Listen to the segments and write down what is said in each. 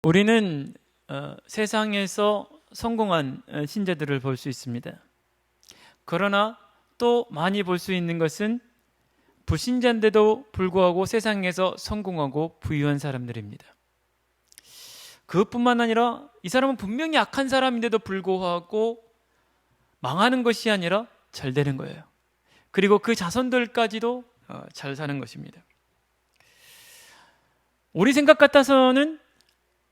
우리는 세상에서 성공한 신자들을 볼 수 있습니다. 그러나 또 많이 볼 수 있는 것은 불신자인데도 불구하고 세상에서 성공하고 부유한 사람들입니다. 그것뿐만 아니라 이 사람은 분명히 악한 사람인데도 불구하고 망하는 것이 아니라 잘 되는 거예요. 그리고 그 자손들까지도 잘 사는 것입니다. 우리 생각 같아서는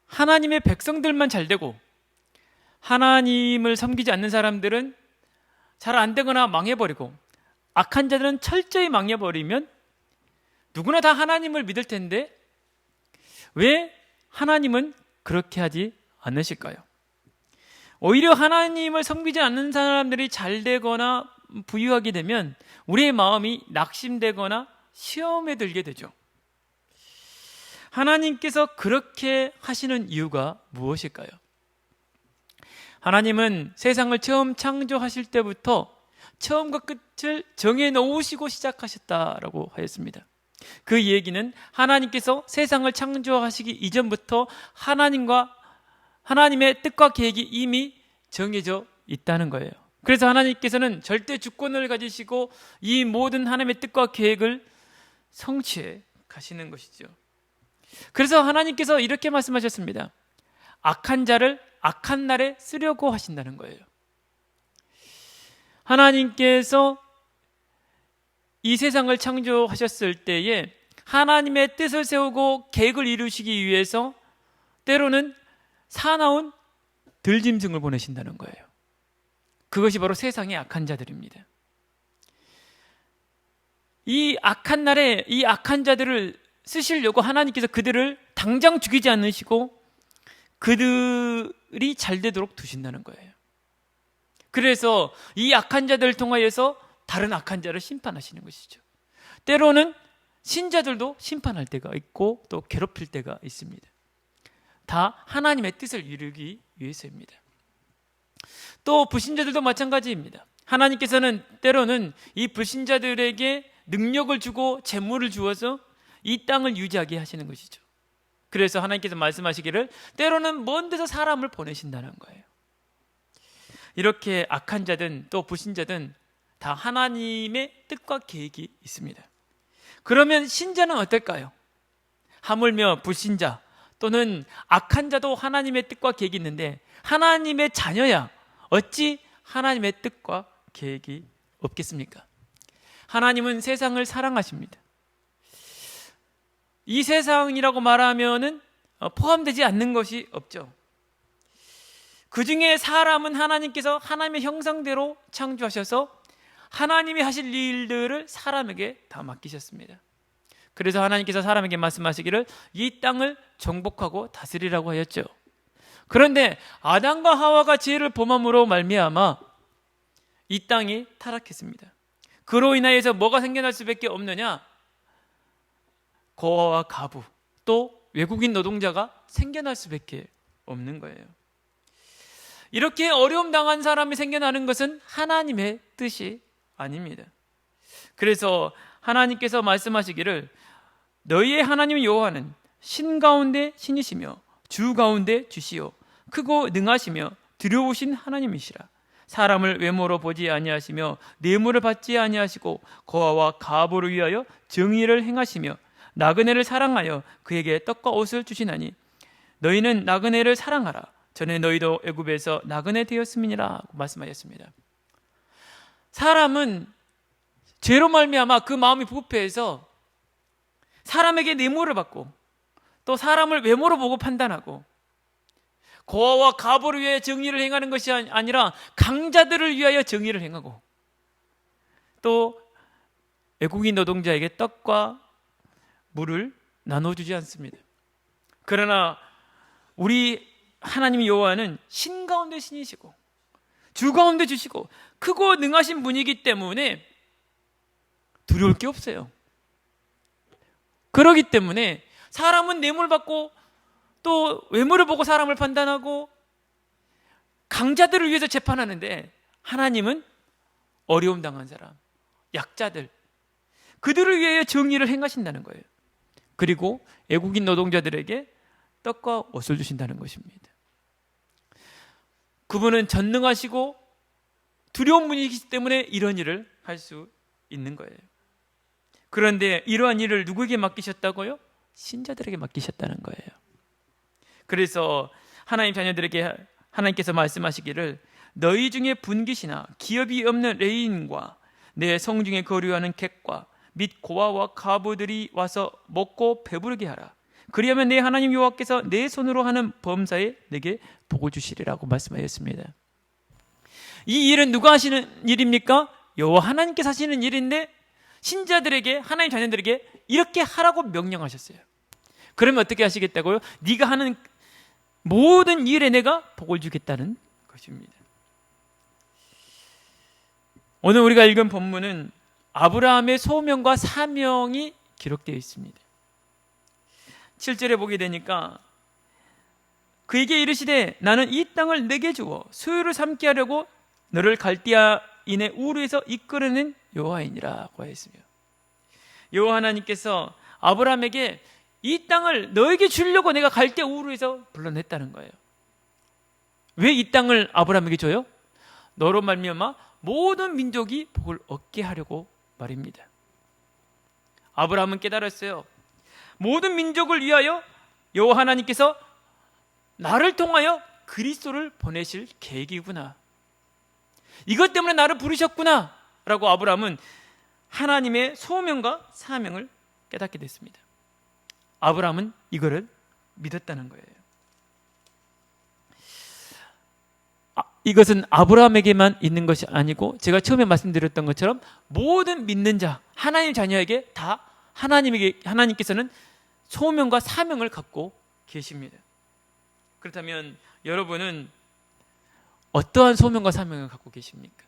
하나님의 백성들만 잘 되고 하나님을 섬기지 않는 사람들은 잘 안 되거나 망해버리고 악한 자들은 철저히 망해버리면 누구나 다 하나님을 믿을 텐데 왜 하나님은 그렇게 하지 않으실까요? 오히려 하나님을 섬기지 않는 사람들이 잘 되거나 부유하게 되면 우리의 마음이 낙심되거나 시험에 들게 되죠. 하나님께서 그렇게 하시는 이유가 무엇일까요? 하나님은 세상을 처음 창조하실 때부터 처음과 끝을 정해 놓으시고 시작하셨다라고 하였습니다. 그 얘기는 하나님께서 세상을 창조하시기 이전부터 하나님의 뜻과 계획이 이미 정해져 있다는 거예요. 그래서 하나님께서는 절대 주권을 가지시고 이 모든 하나님의 뜻과 계획을 성취해 가시는 것이죠. 그래서 하나님께서 이렇게 말씀하셨습니다. 악한 자를 악한 날에 쓰려고 하신다는 거예요. 하나님께서 이 세상을 창조하셨을 때에 하나님의 뜻을 세우고 계획을 이루시기 위해서 때로는 사나운 들짐승을 보내신다는 거예요. 그것이 바로 세상의 악한 자들입니다. 이 악한 날에 이 악한 자들을 쓰시려고 하나님께서 그들을 당장 죽이지 않으시고 그들이 잘 되도록 두신다는 거예요. 그래서 이 악한 자들을 통하여서 다른 악한 자를 심판하시는 것이죠. 때로는 신자들도 심판할 때가 있고 또 괴롭힐 때가 있습니다. 다 하나님의 뜻을 이루기 위해서입니다. 또 불신자들도 마찬가지입니다. 하나님께서는 때로는 이 불신자들에게 능력을 주고 재물을 주어서 이 땅을 유지하게 하시는 것이죠. 그래서 하나님께서 말씀하시기를 때로는 먼 데서 사람을 보내신다는 거예요. 이렇게 악한 자든 또 불신자든 다 하나님의 뜻과 계획이 있습니다. 그러면 신자는 어떨까요? 하물며 불신자 또는 악한 자도 하나님의 뜻과 계획이 있는데 하나님의 자녀야 어찌 하나님의 뜻과 계획이 없겠습니까? 하나님은 세상을 사랑하십니다. 이 세상이라고 말하면은 포함되지 않는 것이 없죠. 그 중에 사람은 하나님께서 하나님의 형상대로 창조하셔서 하나님이 하실 일들을 사람에게 다 맡기셨습니다. 그래서 하나님께서 사람에게 말씀하시기를 이 땅을 정복하고 다스리라고 하였죠. 그런데 아담과 하와가 죄를 범함으로 말미암아 이 땅이 타락했습니다. 그로 인하여서 뭐가 생겨날 수밖에 없느냐? 고아와 가부 또 외국인 노동자가 생겨날 수밖에 없는 거예요. 이렇게 어려움 당한 사람이 생겨나는 것은 하나님의 뜻이 아닙니다. 그래서 하나님께서 말씀하시기를 너희의 하나님 여호와는 신 가운데 신이시며 주 가운데 주시요 크고 능하시며 두려우신 하나님이시라. 사람을 외모로 보지 아니하시며 뇌물을 받지 아니하시고 고아와 가부를 위하여 정의를 행하시며 나그네를 사랑하여 그에게 떡과 옷을 주시나니 너희는 나그네를 사랑하라. 전에 너희도 애굽에서 나그네 되었음이니라 말씀하셨습니다. 사람은 죄로 말미암아 그 마음이 부패해서 사람에게 뇌물을 받고 또 사람을 외모로 보고 판단하고 고아와 가부를 위하여 정의를 행하는 것이 아니라 강자들을 위하여 정의를 행하고 또 외국인 노동자에게 떡과 물을 나눠주지 않습니다. 그러나 우리 하나님 여호와는 신 가운데 신이시고 주 가운데 주시고 크고 능하신 분이기 때문에 두려울 게 없어요. 그렇기 때문에 사람은 뇌물 받고 또 외모를 보고 사람을 판단하고 강자들을 위해서 재판하는데 하나님은 어려움 당한 사람, 약자들 그들을 위해 정의를 행하신다는 거예요. 그리고 외국인 노동자들에게 떡과 옷을 주신다는 것입니다. 그분은 전능하시고 두려운 분이기 때문에 이런 일을 할 수 있는 거예요. 그런데 이러한 일을 누구에게 맡기셨다고요? 신자들에게 맡기셨다는 거예요. 그래서 하나님 자녀들에게 하나님께서 말씀하시기를 너희 중에 분깃이나 기업이 없는 레인과 내 성중에 거류하는 객과 및 고아와 가부들이 와서 먹고 배부르게 하라. 그리하면 내 하나님 여호와께서 내 손으로 하는 범사에 내게 복을 주시리라고 말씀하셨습니다. 이 일은 누가 하시는 일입니까? 여호와 하나님께서 하시는 일인데 신자들에게, 하나님 자녀들에게 이렇게 하라고 명령하셨어요. 그러면 어떻게 하시겠다고요? 네가 하는 모든 일에 내가 복을 주겠다는 것입니다. 오늘 우리가 읽은 본문은 아브라함의 소명과 사명이 기록되어 있습니다. 7절에 보게 되니까 그에게 이르시되 나는 이 땅을 내게 주어 소유를 삼게 하려고 너를 갈대아인의 우르에서 이끌어낸 여호와이니라고 했으며, 여호와 하나님께서 아브라함에게 이 땅을 너에게 주려고 내가 갈대아 우르에서 불러냈다는 거예요. 왜 이 땅을 아브라함에게 줘요? 너로 말미암아 모든 민족이 복을 얻게 하려고 말입니다. 아브라함은 깨달았어요. 모든 민족을 위하여 여호와 하나님께서 나를 통하여 그리스도를 보내실 계획이구나, 이것 때문에 나를 부르셨구나 라고 아브라함은 하나님의 소명과 사명을 깨닫게 됐습니다. 아브라함은 이거를 믿었다는 거예요. 이것은 아브라함에게만 있는 것이 아니고 제가 처음에 말씀드렸던 것처럼 모든 믿는 자, 하나님 자녀에게 다 하나님께서는 소명과 사명을 갖고 계십니다. 그렇다면 여러분은 어떠한 소명과 사명을 갖고 계십니까?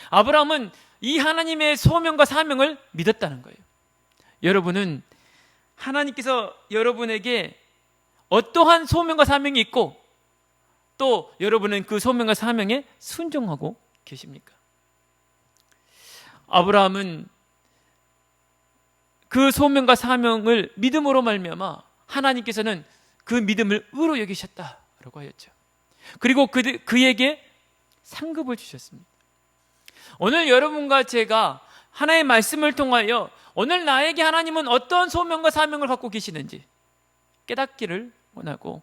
아브라함은 이 하나님의 소명과 사명을 믿었다는 거예요. 여러분은 하나님께서 여러분에게 어떠한 소명과 사명이 있고 또 여러분은 그 소명과 사명에 순종하고 계십니까? 아브라함은 그 소명과 사명을 믿음으로 말미암아 하나님께서는 그 믿음을 의로 여기셨다라고 하였죠. 그리고 그에게 상급을 주셨습니다. 오늘 여러분과 제가 하나님의 말씀을 통하여 오늘 나에게 하나님은 어떤 소명과 사명을 갖고 계시는지 깨닫기를 원하고,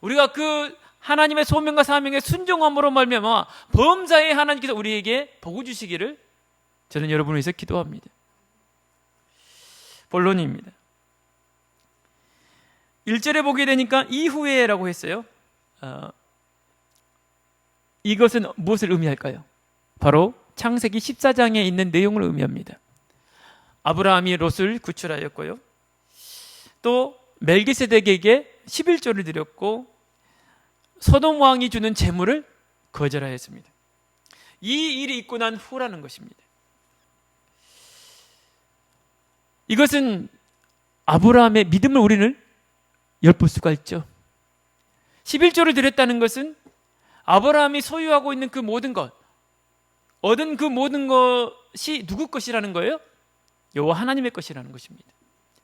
우리가 그 하나님의 소명과 사명에 순종함으로 말미암아 범사에 하나님께서 우리에게 복을 주시기를 저는 여러분을 위해서 기도합니다. 본론입니다. 1절에 보게 되니까 이후에라고 했어요. 이것은 무엇을 의미할까요? 바로 창세기 14장에 있는 내용을 의미합니다. 아브라함이 롯을 구출하였고요, 또 멜기세덱에게 11조를 드렸고 소돔 왕이 주는 재물을 거절하였습니다. 이 일이 있고 난 후라는 것입니다. 이것은 아브라함의 믿음을 우리는 엿볼 수가 있죠. 11조를 드렸다는 것은 아브라함이 소유하고 있는 그 모든 것, 얻은 그 모든 것이 누구 것이라는 거예요? 여호와 하나님의 것이라는 것입니다.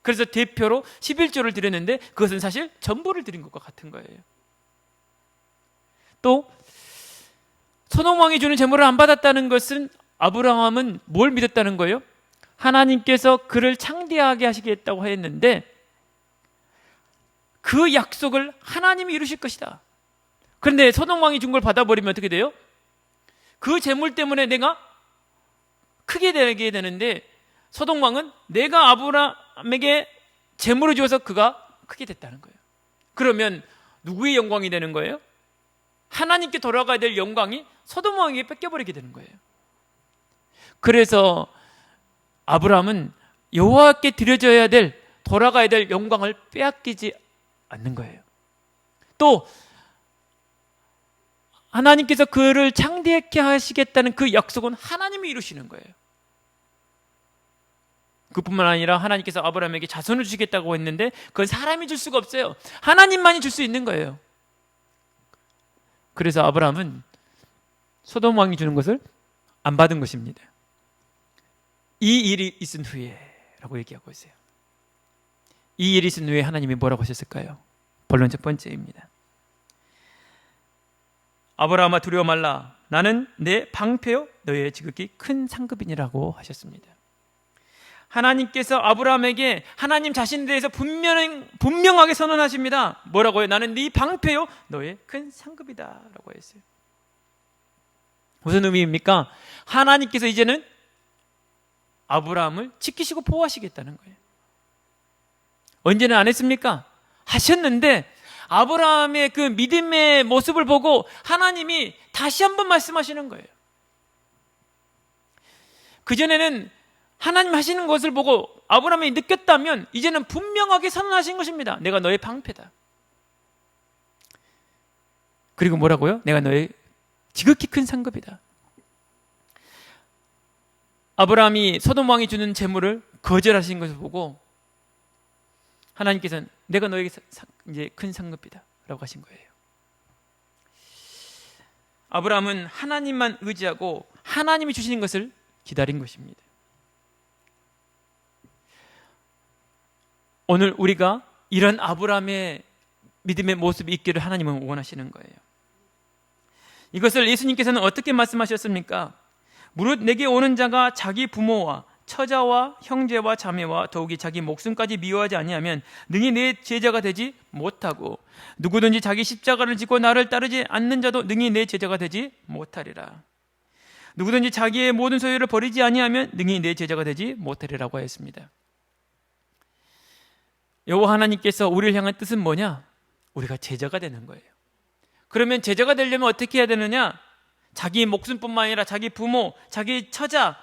그래서 대표로 11조를 드렸는데 그것은 사실 전부를 드린 것과 같은 거예요. 또 소돔 왕이 주는 제물을 안 받았다는 것은 아브라함은 뭘 믿었다는 거예요? 하나님께서 그를 창대하게 하시겠다고 했는데 그 약속을 하나님이 이루실 것이다. 그런데 소돔 왕이 준 걸 받아버리면 어떻게 돼요? 그 재물 때문에 내가 크게 되게 되는데 소돔 왕은 내가 아브라함에게 재물을 주어서 그가 크게 됐다는 거예요. 그러면 누구의 영광이 되는 거예요? 하나님께 돌아가야 될 영광이 소돔 왕에게 뺏겨버리게 되는 거예요. 그래서 아브라함은 여호와께 드려져야 될, 돌아가야 될 영광을 빼앗기지 않는 거예요. 또 하나님께서 그를 창대하게 하시겠다는 그 약속은 하나님이 이루시는 거예요. 그뿐만 아니라 하나님께서 아브라함에게 자손을 주시겠다고 했는데 그건 사람이 줄 수가 없어요. 하나님만이 줄 수 있는 거예요. 그래서 아브라함은 소돔 왕이 주는 것을 안 받은 것입니다. 이 일이 있은 후에 라고 얘기하고 있어요. 이 일이 있은 후에 하나님이 뭐라고 하셨을까요? 본론 첫 번째입니다. 아브라함아 두려워 말라. 나는 내 방패요 너의 지극히 큰 상급이니라고 하셨습니다. 하나님께서 아브라함에게 하나님 자신에 대해서 분명하게 선언하십니다. 뭐라고요? 나는 네 방패요 너의 큰 상급이다 라고 했어요. 무슨 의미입니까? 하나님께서 이제는 아브라함을 지키시고 보호하시겠다는 거예요. 언제는 안 했습니까? 하셨는데 아브라함의 그 믿음의 모습을 보고 하나님이 다시 한번 말씀하시는 거예요. 그전에는 하나님 하시는 것을 보고 아브라함이 느꼈다면 이제는 분명하게 선언하신 것입니다. 내가 너의 방패다. 그리고 뭐라고요? 내가 너의 지극히 큰 상급이다. 아브라함이 소돔 왕이 주는 재물을 거절하신 것을 보고 하나님께서는 내가 너에게 이제 큰 상급이다 라고 하신 거예요. 아브라함은 하나님만 의지하고 하나님이 주시는 것을 기다린 것입니다. 오늘 우리가 이런 아브라함의 믿음의 모습이 있기를 하나님은 원하시는 거예요. 이것을 예수님께서는 어떻게 말씀하셨습니까? 무릇 내게 오는 자가 자기 부모와 처자와 형제와 자매와 더욱이 자기 목숨까지 미워하지 아니하면 능히 내 제자가 되지 못하고 누구든지 자기 십자가를 지고 나를 따르지 않는 자도 능히 내 제자가 되지 못하리라. 누구든지 자기의 모든 소유를 버리지 아니하면 능히 내 제자가 되지 못하리라고 하였습니다. 여호와 하나님께서 우리를 향한 뜻은 뭐냐? 우리가 제자가 되는 거예요. 그러면 제자가 되려면 어떻게 해야 되느냐? 자기 목숨뿐만 아니라 자기 부모, 자기 처자,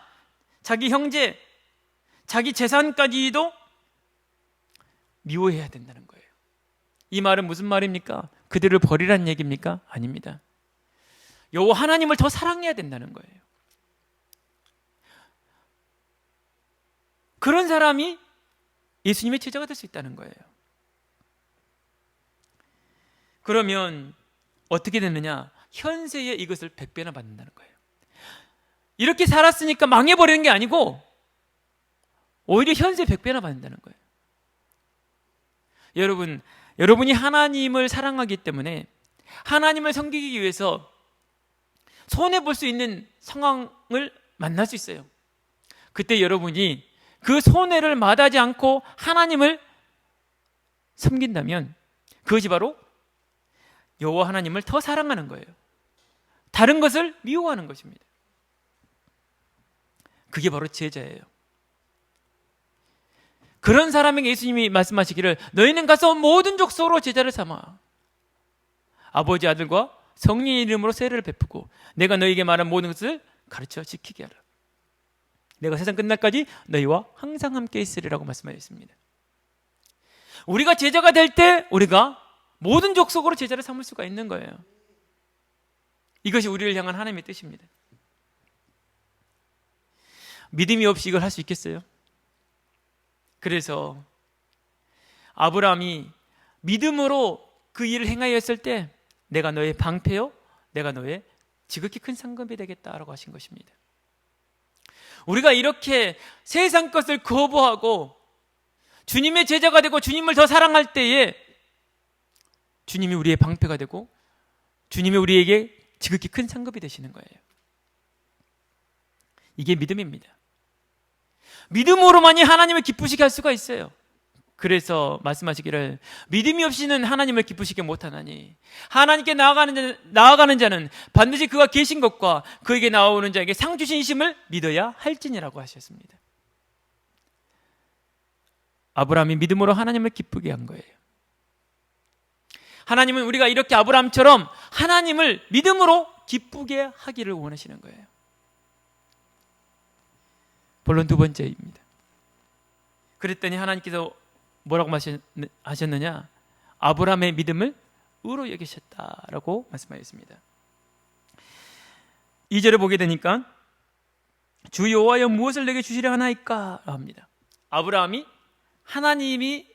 자기 형제, 자기 재산까지도 미워해야 된다는 거예요. 이 말은 무슨 말입니까? 그들을 버리라는 얘기입니까? 아닙니다. 여호와 하나님을 더 사랑해야 된다는 거예요. 그런 사람이 예수님의 제자가 될 수 있다는 거예요. 그러면 어떻게 되느냐? 현세에 이것을 100배나 받는다는 거예요. 이렇게 살았으니까 망해버리는 게 아니고 오히려 현세 100배나 받는다는 거예요. 여러분이 하나님을 사랑하기 때문에 하나님을 섬기기 위해서 손해볼 수 있는 상황을 만날 수 있어요. 그때 여러분이 그 손해를 마다하지 않고 하나님을 섬긴다면 그것이 바로 여호와 하나님을 더 사랑하는 거예요. 다른 것을 미워하는 것입니다. 그게 바로 제자예요. 그런 사람에게 예수님이 말씀하시기를 너희는 가서 모든 족속으로 제자를 삼아 아버지 아들과 성령의 이름으로 세례를 베푸고 내가 너희에게 말한 모든 것을 가르쳐 지키게 하라. 내가 세상 끝날까지 너희와 항상 함께 있으리라고 말씀하셨습니다. 우리가 제자가 될 때 우리가 모든 족속으로 제자를 삼을 수가 있는 거예요. 이것이 우리를 향한 하나님의 뜻입니다. 믿음이 없이 이걸 할 수 있겠어요? 그래서 아브라함이 믿음으로 그 일을 행하였을 때 내가 너의 방패요 내가 너의 지극히 큰 상급이 되겠다라고 하신 것입니다. 우리가 이렇게 세상 것을 거부하고 주님의 제자가 되고 주님을 더 사랑할 때에 주님이 우리의 방패가 되고 주님이 우리에게 지극히 큰 상급이 되시는 거예요. 이게 믿음입니다. 믿음으로만이 하나님을 기쁘시게 할 수가 있어요. 그래서 말씀하시기를 믿음이 없이는 하나님을 기쁘시게 못하나니 하나님께 나아가는 자는 반드시 그가 계신 것과 그에게 나오는 자에게 상 주신심을 믿어야 할지니라고 하셨습니다. 아브라함이 믿음으로 하나님을 기쁘게 한 거예요. 하나님은 우리가 이렇게 아브라함처럼 하나님을 믿음으로 기쁘게 하기를 원하시는 거예요. 본론 두 번째입니다. 그랬더니 하나님께서 뭐라고 하셨느냐? 아브라함의 믿음을 의로 여기셨다라고 말씀하셨습니다. 2절을 보게 되니까 주 여호와여 무엇을 내게 주시려 하나이까 합니다. 아브라함이 하나님이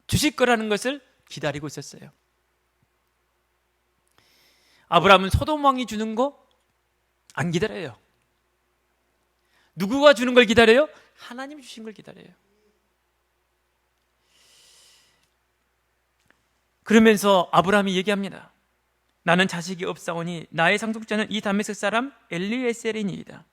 주실 거라는 것을 기다리고 있었어요. 아브라함은 소돔 왕이 주는 거 안 기다려요. 누구가 주는 걸 기다려요? 하나님이 주신 걸 기다려요. 그러면서 아브라함이 얘기합니다. 나는 자식이 없사오니 나의 상속자는 이 다메섹 사람 엘리에셀이니이다.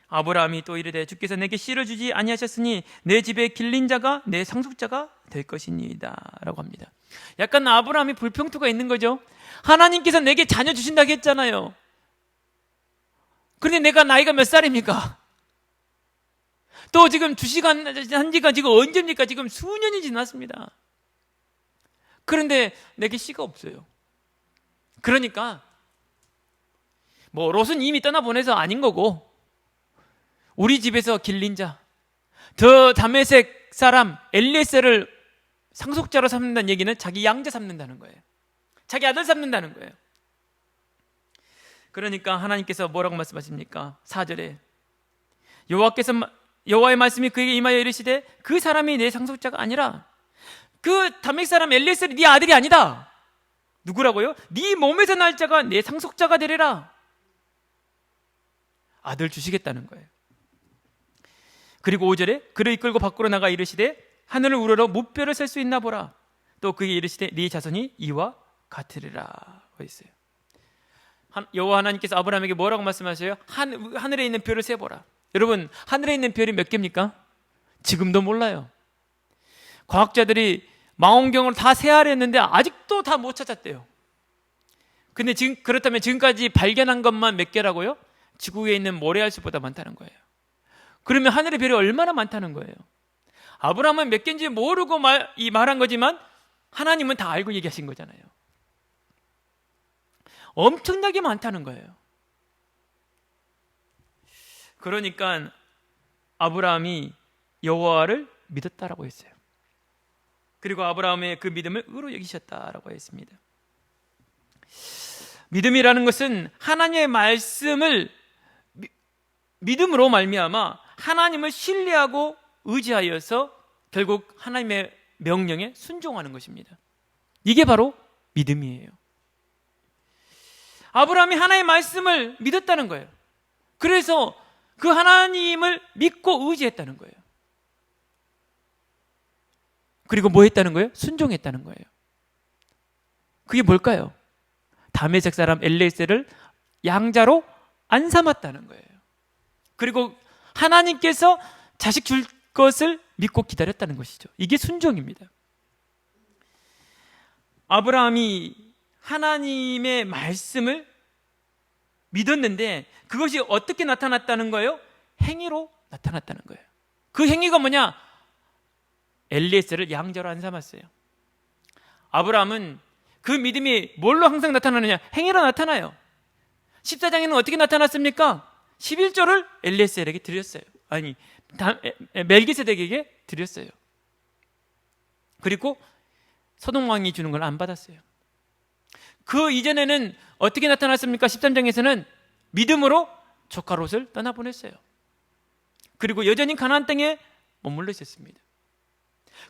아브라함이 또 이르되 주께서 내게 씨를 주지 아니하셨으니 내 집에 길린 자가 내 상속자가 될 것이니이다 라고 합니다. 약간 아브라함이 불평투가 있는 거죠. 하나님께서 내게 자녀 주신다고 했잖아요. 그런데 내가 나이가 몇 살입니까? 또 지금 주시간 한 지가 지금 언제입니까? 지금 수년이 지났습니다. 그런데 내게 씨가 없어요. 그러니까 뭐 롯은 이미 떠나보내서 아닌 거고, 우리 집에서 길린 자, 저 다메섹 사람 엘리에셀을 상속자로 삼는다는 얘기는 자기 양자 삼는다는 거예요. 자기 아들 삼는다는 거예요. 그러니까 하나님께서 뭐라고 말씀하십니까? 4절에 여호와의 말씀이 그에게 임하여 이르시되 그 사람이 내 상속자가 아니라 그 다메섹 사람 엘리에셀이 네 아들이 아니다. 누구라고요? 네 몸에서 날 자가 내 상속자가 되리라. 아들 주시겠다는 거예요. 그리고 5절에 그를 이끌고 밖으로 나가 이르시되 하늘을 우러러 무뼈를 셀 수 있나 보라. 또 그에게 이르시되 네 자손이 이와 같으리라 했어요. 여호와 하나님께서 아브라함에게 뭐라고 말씀하셔요? 하늘에 있는 별을 세보라. 여러분, 하늘에 있는 별이 몇 개입니까? 지금도 몰라요. 과학자들이 망원경으로 다 세하려 했는데 아직도 다 못 찾았대요. 근데 그렇다면 지금까지 발견한 것만 몇 개라고요? 지구 위에 있는 모래알수보다 많다는 거예요. 그러면 하늘의 별이 얼마나 많다는 거예요? 아브라함은 몇 개인지 모르고 말한 거지만 하나님은 다 알고 얘기하신 거잖아요. 엄청나게 많다는 거예요. 그러니까 아브라함이 여호와를 믿었다라고 했어요. 그리고 아브라함의 그 믿음을 의로 여기셨다라고 했습니다. 믿음이라는 것은 하나님의 말씀을 믿음으로 말미암아 하나님을 신뢰하고 의지하여서 결국 하나님의 명령에 순종하는 것입니다. 이게 바로 믿음이에요. 아브라함이 하나님의 말씀을 믿었다는 거예요. 그래서 그 하나님을 믿고 의지했다는 거예요. 그리고 뭐 했다는 거예요? 순종했다는 거예요. 그게 뭘까요? 다메섹 사람 엘리에셀을 양자로 안 삼았다는 거예요. 그리고 하나님께서 자식 줄 것을 믿고 기다렸다는 것이죠. 이게 순종입니다. 아브라함이 하나님의 말씀을 믿었는데 그것이 어떻게 나타났다는 거예요? 행위로 나타났다는 거예요. 그 행위가 뭐냐? 엘리에셀을 양자로 안 삼았어요. 아브라함은 그 믿음이 뭘로 항상 나타나느냐? 행위로 나타나요. 14장에는 어떻게 나타났습니까? 11조를 엘리에셀에게 드렸어요. 아니, 멜기세덱에게 드렸어요. 그리고 소돔 왕이 주는 걸 안 받았어요. 그 이전에는 어떻게 나타났습니까? 13장에서는 믿음으로 조카 롯을 떠나보냈어요. 그리고 여전히 가나안 땅에 머물러 있었습니다.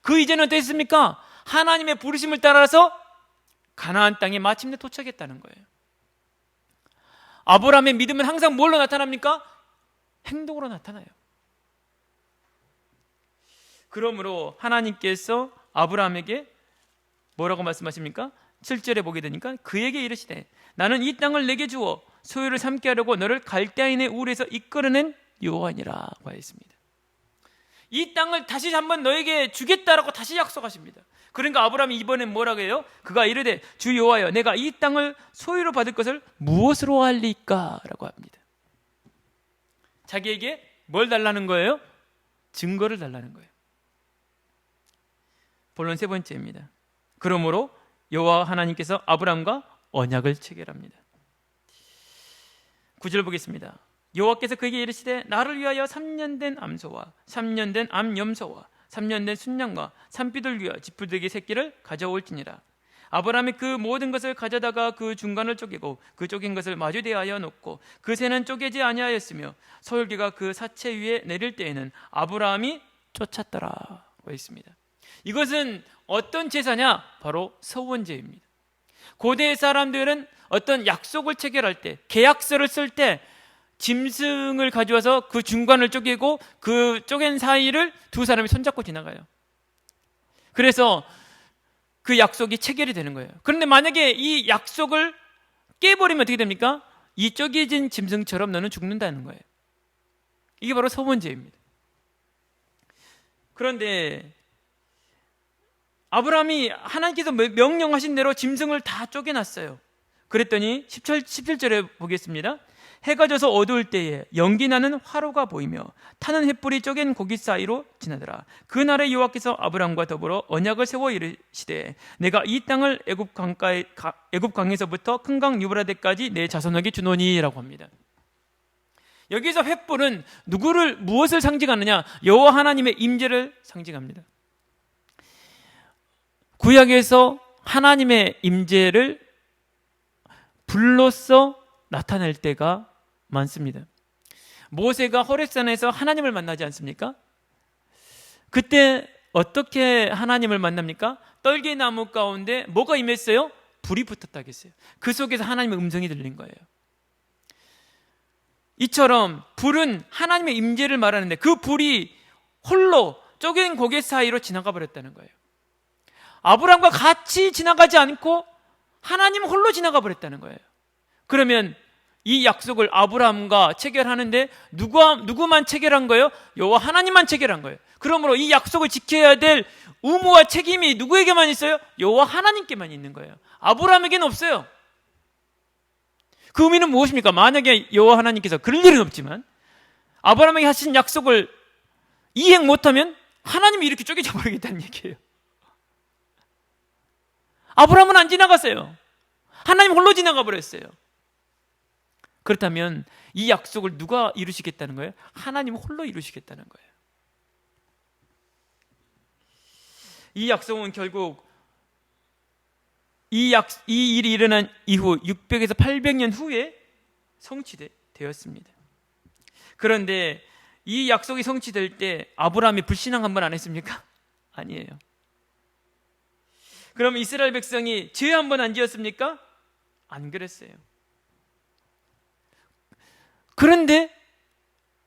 그 이전은 어땠습니까? 하나님의 부르심을 따라서 가나안 땅에 마침내 도착했다는 거예요. 아브라함의 믿음은 항상 뭘로 나타납니까? 행동으로 나타나요. 그러므로 하나님께서 아브라함에게 뭐라고 말씀하십니까? 7절에 보게 되니까 그에게 이르시되 나는 이 땅을 내게 주어 소유를 삼게 하려고 너를 갈대아인의 우르에서 이끌어낸 여호와니라고 했습니다. 이 땅을 다시 한번 너에게 주겠다라고 다시 약속하십니다. 그러니까 아브라함이 이번엔 뭐라고 해요? 그가 이르되 주 여호와여 내가 이 땅을 소유로 받을 것을 무엇으로 할리까? 라고 합니다. 자기에게 뭘 달라는 거예요? 증거를 달라는 거예요. 본론 세 번째입니다. 그러므로 여호와 하나님께서 아브라함과 언약을 체결합니다. 9절 보겠습니다. 여호와께서 그에게 이르시되 나를 위하여 3년 된 암소와 3년 된 암염소와 3년 된 순양과 산비둘 위와 지푸들기 새끼를 가져올지니라. 아브라함이 그 모든 것을 가져다가 그 중간을 쪼개고 그 쪼갠 것을 마주 대하여 놓고 그 새는 쪼개지 아니하였으며 소열기가 그 사체 위에 내릴 때에는 아브라함이 쫓았더라고 했습니다. 이것은 어떤 제사냐? 바로 서원제입니다. 고대 사람들은 어떤 약속을 체결할 때, 계약서를 쓸 때 짐승을 가져와서 그 중간을 쪼개고 그 쪼갠 사이를 두 사람이 손잡고 지나가요. 그래서 그 약속이 체결이 되는 거예요. 그런데 만약에 이 약속을 깨버리면 어떻게 됩니까? 이 쪼개진 짐승처럼 너는 죽는다는 거예요. 이게 바로 서원죄입니다. 그런데 아브라함이 하나님께서 명령하신 대로 짐승을 다 쪼개놨어요. 그랬더니 17절에 보겠습니다. 해가 져서 어두울 때에 연기나는 화로가 보이며 타는 횃불이 쪼갠 고기 사이로 지나더라. 그날에 여호와께서 아브라함과 더불어 언약을 세워 이르시되 내가 이 땅을 애굽 강에서부터 큰 강 유브라데까지 내 자손에게 주노니라고 합니다. 여기서 횃불은 무엇을 상징하느냐? 여호와 하나님의 임재를 상징합니다. 구약에서 하나님의 임재를 불로써 나타낼 때가 많습니다. 모세가 호렙산에서 하나님을 만나지 않습니까? 그때 어떻게 하나님을 만납니까? 떨기나무 가운데 뭐가 임했어요? 불이 붙었다고 했어요. 그 속에서 하나님의 음성이 들린 거예요. 이처럼 불은 하나님의 임재를 말하는데 그 불이 홀로 쪼갠 고개 사이로 지나가 버렸다는 거예요. 아브라함과 같이 지나가지 않고 하나님 홀로 지나가 버렸다는 거예요. 그러면 이 약속을 아브라함과 체결하는데 누구만 체결한 거예요? 여호와 하나님만 체결한 거예요. 그러므로 이 약속을 지켜야 될 의무와 책임이 누구에게만 있어요? 여호와 하나님께만 있는 거예요. 아브라함에게는 없어요. 그 의미는 무엇입니까? 만약에 여호와 하나님께서 그럴 일은 없지만 아브라함에게 하신 약속을 이행 못하면 하나님이 이렇게 쪼개져 버리겠다는 얘기예요. 아브라함은 안 지나갔어요. 하나님 홀로 지나가 버렸어요. 그렇다면 이 약속을 누가 이루시겠다는 거예요? 하나님 홀로 이루시겠다는 거예요. 이 약속은 결국 이 일이 일어난 이후 600에서 800년 후에 성취되었습니다. 그런데 이 약속이 성취될 때 아브라함이 불신앙 한 번 안 했습니까? 아니에요. 그럼 이스라엘 백성이 죄 한 번 안 지었습니까? 안 그랬어요. 그런데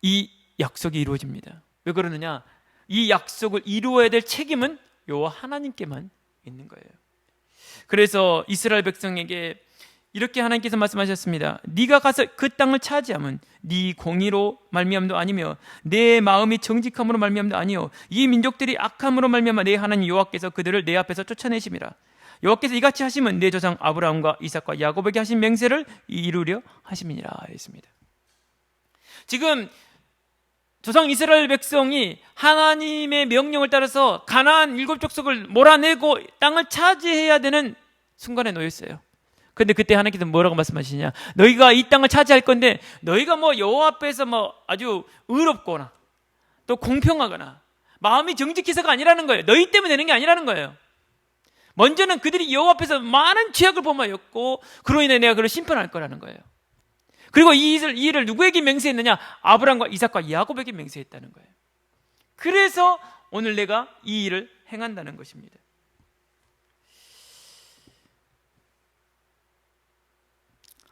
이 약속이 이루어집니다. 왜 그러느냐? 이 약속을 이루어야 될 책임은 여호와 하나님께만 있는 거예요. 그래서 이스라엘 백성에게 이렇게 하나님께서 말씀하셨습니다. 네가 가서 그 땅을 차지하면 네 공의로 말미암도 아니며 내 마음이 정직함으로 말미암도 아니요 이 민족들이 악함으로 말미암아 내 하나님 여호와께서 그들을 내 앞에서 쫓아내심이라. 여호와께서 이같이 하시면 내 조상 아브라함과 이삭과 야곱에게 하신 맹세를 이루려 하심이니라 했습니다. 지금 조상 이스라엘 백성이 하나님의 명령을 따라서 가나안 7족속을 몰아내고 땅을 차지해야 되는 순간에 놓였어요. 그런데 그때 하나님께서 뭐라고 말씀하시냐? 너희가 이 땅을 차지할 건데 너희가 여호와 앞에서 아주 의롭거나 또 공평하거나 마음이 정직해서가 아니라는 거예요. 너희 때문에 되는 게 아니라는 거예요. 먼저는 그들이 여호와 앞에서 많은 죄악을 범하였고 그로 인해 내가 그를 심판할 거라는 거예요. 그리고 이 일을 누구에게 맹세했느냐? 아브라함과 이삭과 야곱에게 맹세했다는 거예요. 그래서 오늘 내가 이 일을 행한다는 것입니다.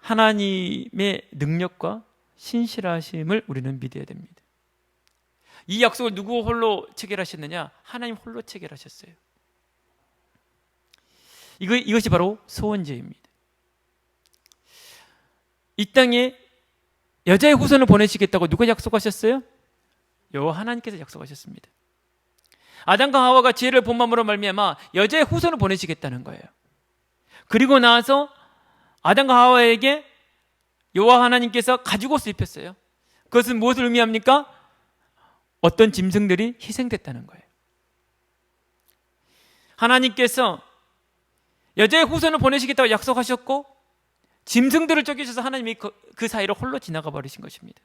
하나님의 능력과 신실하심을 우리는 믿어야 됩니다. 이 약속을 누구 홀로 체결하셨느냐? 하나님 홀로 체결하셨어요. 이것이 바로 소원제입니다. 이 땅에 여자의 후손을 보내시겠다고 누가 약속하셨어요? 여호와 하나님께서 약속하셨습니다. 아담과 하와가 죄를 본함으로 말미암아 여자의 후손을 보내시겠다는 거예요. 그리고 나서 아담과 하와에게 여호와 하나님께서 가죽옷을 입혔어요. 그것은 무엇을 의미합니까? 어떤 짐승들이 희생됐다는 거예요. 하나님께서 여자의 후손을 보내시겠다고 약속하셨고 짐승들을 쪼개셔서 하나님이 그 사이로 홀로 지나가 버리신 것입니다.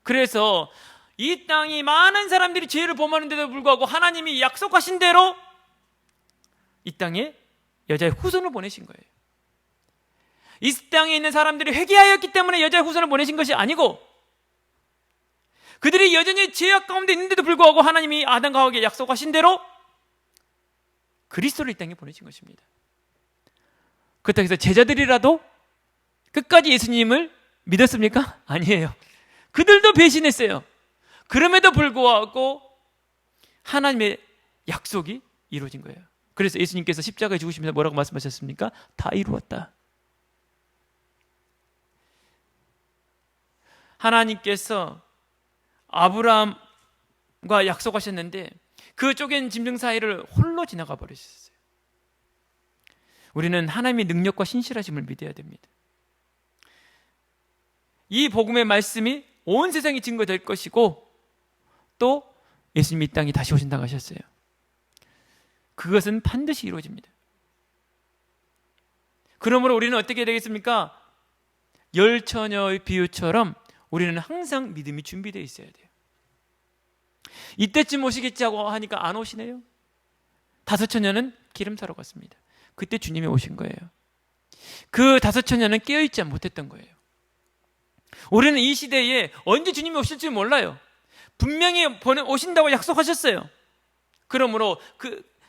그래서 이 땅이 많은 사람들이 죄를 범하는데도 불구하고 하나님이 약속하신 대로 이 땅에 여자의 후손을 보내신 거예요. 이 땅에 있는 사람들이 회개하였기 때문에 여자의 후손을 보내신 것이 아니고 그들이 여전히 죄악 가운데 있는데도 불구하고 하나님이 아담과 하와에게 약속하신 대로 그리스도를 이 땅에 보내신 것입니다. 그렇다고 해서 제자들이라도 끝까지 예수님을 믿었습니까? 아니에요. 그들도 배신했어요. 그럼에도 불구하고 하나님의 약속이 이루어진 거예요. 그래서 예수님께서 십자가에 죽으시면서 뭐라고 말씀하셨습니까? 다 이루었다. 하나님께서 아브라함과 약속하셨는데 그 쪼갠 짐승 사이를 홀로 지나가 버리셨어요. 우리는 하나님의 능력과 신실하심을 믿어야 됩니다. 이 복음의 말씀이 온 세상에 증거될 것이고 또 예수님이 이 땅에 다시 오신다고 하셨어요. 그것은 반드시 이루어집니다. 그러므로 우리는 어떻게 되겠습니까? 열처녀의 비유처럼 우리는 항상 믿음이 준비되어 있어야 돼요. 이때쯤 오시겠지 하고 하니까 안 오시네요. 다섯 처녀는 기름 사러 갔습니다. 그때 주님이 오신 거예요. 그 다섯 처녀는 깨어있지 못했던 거예요. 우리는 이 시대에 언제 주님이 오실지 몰라요. 분명히 오신다고 약속하셨어요. 그러므로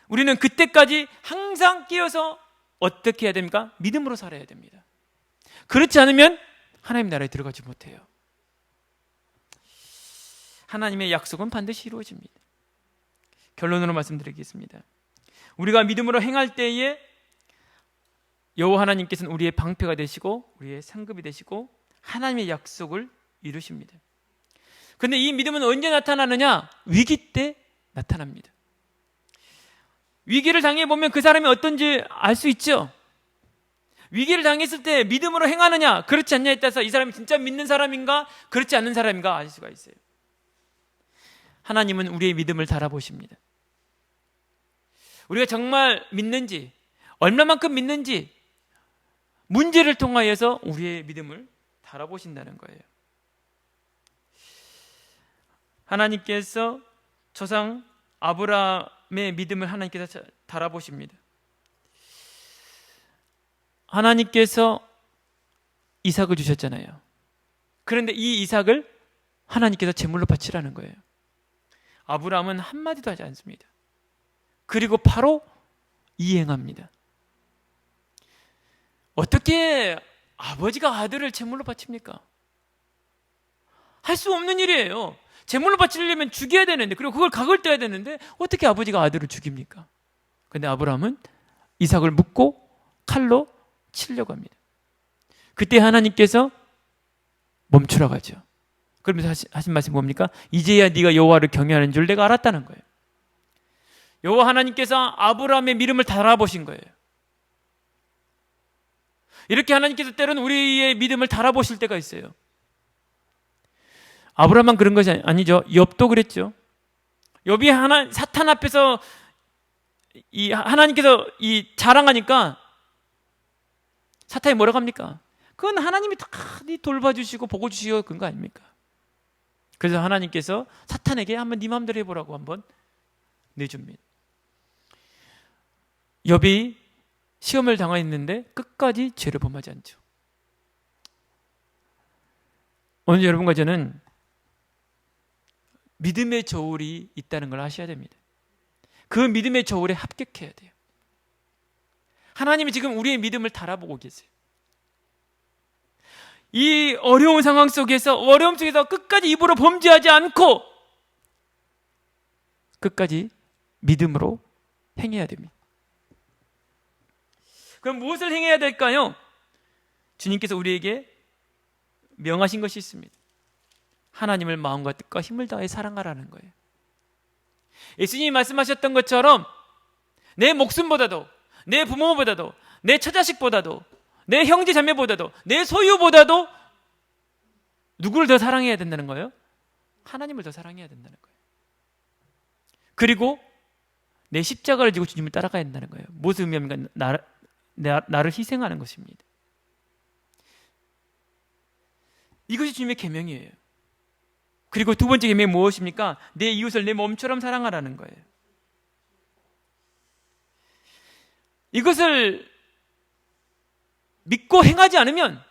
우리는 그때까지 항상 깨어서 어떻게 해야 됩니까? 믿음으로 살아야 됩니다. 그렇지 않으면 하나님 나라에 들어가지 못해요. 하나님의 약속은 반드시 이루어집니다. 결론으로 말씀드리겠습니다. 우리가 믿음으로 행할 때에 여호와 하나님께서는 우리의 방패가 되시고 우리의 상급이 되시고 하나님의 약속을 이루십니다. 그런데 이 믿음은 언제 나타나느냐? 위기 때 나타납니다. 위기를 당해보면 그 사람이 어떤지 알 수 있죠. 위기를 당했을 때 믿음으로 행하느냐 그렇지 않냐에 따라서 이 사람이 진짜 믿는 사람인가 그렇지 않는 사람인가 알 수가 있어요. 하나님은 우리의 믿음을 달아보십니다. 우리가 정말 믿는지 얼마만큼 믿는지 문제를 통하여서 우리의 믿음을 달아보신다는 거예요. 하나님께서 조상 아브라함의 믿음을 하나님께서 달아보십니다. 하나님께서 이삭을 주셨잖아요. 그런데 이 이삭을 하나님께서 제물로 바치라는 거예요. 아브라함은 한마디도 하지 않습니다. 그리고 바로 이행합니다. 어떻게 아버지가 아들을 제물로 바칩니까? 할 수 없는 일이에요. 제물로 바치려면 죽여야 되는데 그리고 그걸 각을 떼야 되는데 어떻게 아버지가 아들을 죽입니까? 그런데 아브라함은 이삭을 묶고 칼로 치려고 합니다. 그때 하나님께서 멈추라고 하죠. 그러면서 하신 말씀이 뭡니까? 이제야 네가 여호와를 경외하는 줄 내가 알았다는 거예요. 여호와 하나님께서 아브라함의 믿음을 달아보신 거예요. 이렇게 하나님께서 때로는 우리의 믿음을 달아보실 때가 있어요. 아브라함만 그런 것이 아니죠. 욥도 그랬죠. 욥이 사탄 앞에서 하나님께서 자랑하니까 사탄이 뭐라고 합니까? 그건 하나님이 다 돌봐주시고 복어주시고 그런 거 아닙니까? 그래서 하나님께서 사탄에게 한번 네 마음대로 해보라고 한번 내줍니다. 욥이 시험을 당했는데 끝까지 죄를 범하지 않죠. 오늘 여러분과 저는 믿음의 저울이 있다는 걸 아셔야 됩니다. 그 믿음의 저울에 합격해야 돼요. 하나님이 지금 우리의 믿음을 달아보고 계세요. 이 어려운 상황 속에서 끝까지 입으로 범죄하지 않고 끝까지 믿음으로 행해야 됩니다. 그럼 무엇을 행해야 될까요? 주님께서 우리에게 명하신 것이 있습니다. 하나님을 마음과 뜻과 힘을 다해 사랑하라는 거예요. 예수님이 말씀하셨던 것처럼 내 목숨보다도 내 부모보다도 내 처자식보다도 내 형제 자매보다도 내 소유보다도 누구를 더 사랑해야 된다는 거예요? 하나님을 더 사랑해야 된다는 거예요. 그리고 내 십자가를 지고 주님을 따라가야 된다는 거예요. 무엇을 의미합니까? 나를 희생하는 것입니다. 이것이 주님의 계명이에요. 그리고 두 번째 계명이 무엇입니까? 내 이웃을 내 몸처럼 사랑하라는 거예요. 이것을 믿고 행하지 않으면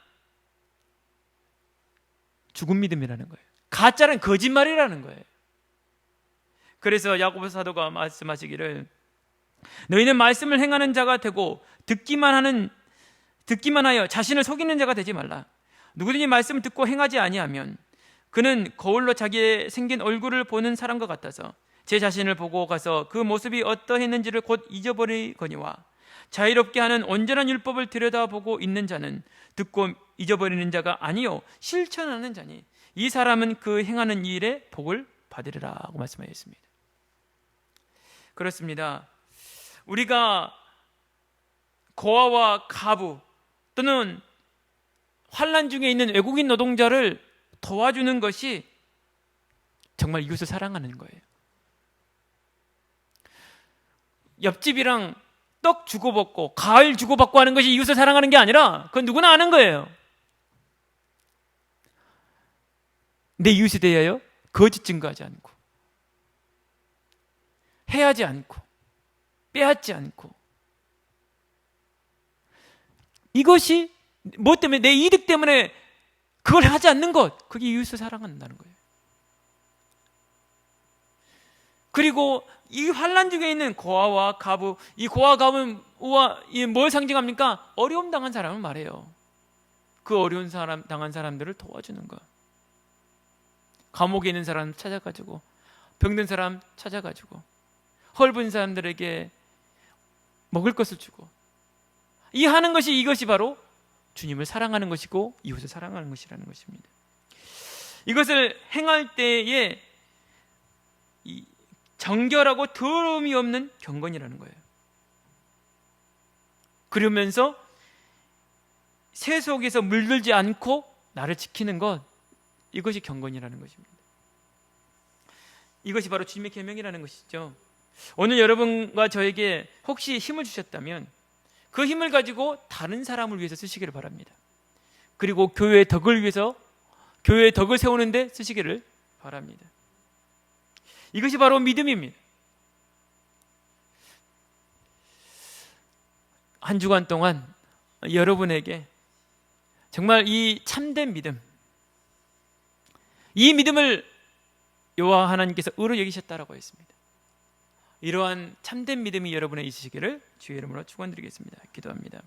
죽은 믿음이라는 거예요. 가짜는 거짓말이라는 거예요. 그래서 야고보 사도가 말씀하시기를 너희는 말씀을 행하는 자가 되고 듣기만 하여 자신을 속이는 자가 되지 말라. 누구든지 말씀을 듣고 행하지 아니하면 그는 거울로 자기의 생긴 얼굴을 보는 사람과 같아서 제 자신을 보고 가서 그 모습이 어떠했는지를 곧 잊어버리거니와 자유롭게 하는 온전한 율법을 들여다보고 있는 자는 듣고 잊어버리는 자가 아니요 실천하는 자니 이 사람은 그 행하는 일에 복을 받으리라고 말씀하셨습니다. 그렇습니다. 우리가 고아와 가부 또는 환난 중에 있는 외국인 노동자를 도와주는 것이 정말 이웃을 사랑하는 거예요. 옆집이랑 떡 주고받고 과일 주고받고 하는 것이 이웃을 사랑하는 게 아니라 그건 누구나 아는 거예요. 내 이웃에 대하여 거짓 증거하지 않고 해하지 않고 빼앗지 않고, 이것이 뭐 때문에, 내 이득 때문에 그걸 하지 않는 것, 그게 이웃을 사랑한다는 거예요. 그리고 이 환난 중에 있는 고아와 가부, 이 고아 가부는 뭘 상징합니까? 어려움 당한 사람을 말해요. 그 어려운 사람 당한 사람들을 도와주는 것. 감옥에 있는 사람 찾아가지고, 병든 사람 찾아가지고, 헐분 사람들에게 먹을 것을 주고, 이 하는 것이, 이것이 바로 주님을 사랑하는 것이고 이웃을 사랑하는 것이라는 것입니다. 이것을 행할 때에 이 정결하고 더러움이 없는 경건이라는 거예요. 그러면서 새 속에서 물들지 않고 나를 지키는 것, 이것이 경건이라는 것입니다. 이것이 바로 주님의 계명이라는 것이죠. 오늘 여러분과 저에게 혹시 힘을 주셨다면 그 힘을 가지고 다른 사람을 위해서 쓰시기를 바랍니다. 그리고 교회의 덕을 위해서, 교회의 덕을 세우는 데 쓰시기를 바랍니다. 이것이 바로 믿음입니다. 한 주간 동안 여러분에게 정말 이 참된 믿음, 이 믿음을 여호와 하나님께서 의로 여기셨다라고 했습니다. 이러한 참된 믿음이 여러분의 있으시기를 주의 이름으로 축원드리겠습니다. 기도합니다.